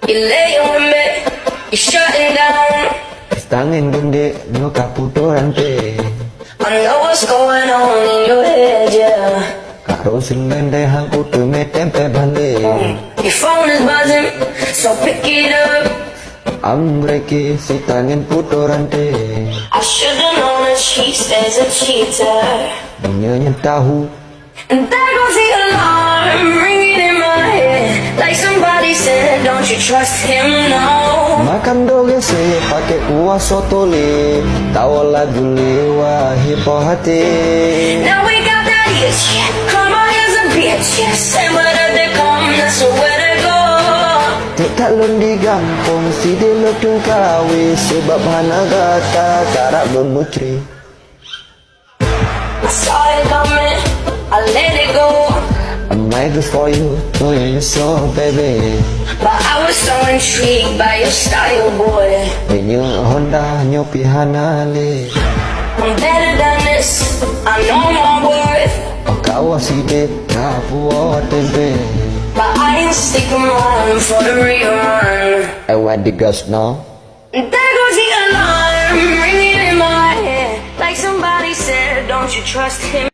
You laying with me, you shutting down. Están donde no capturante. I know what's going on in your head, yeah. Karo silende hangku tu me tempe bale. Your phone is buzzing, so pick it up. Amreke si tangan puturante. I should've known that she stays a cheater. Nyonya tahu. And there goes the alarm ringing in my head, like somebody said, don't you trust him, no. Makan doge se pakai kuah soto le. Tawa lagu lewa hipo hati. Now we got that itch, yeah. Karma is a bitch, yes. And wherever they come, that's where they go. Tak lundi gampang si dia letung kawe. Sebab hana gata karak bermutri. I saw it coming, I let it go. I might go for you, know you so baby. But I was so intrigued by your style, boy. When you Honda, nyo pihana le. I'm better than this, I know my worth. O kau si de kapuo tempe. But I ain't sticking around for the rerun. I want the girls now. And there goes the alarm ringing in my head, like somebody said, don't you trust him.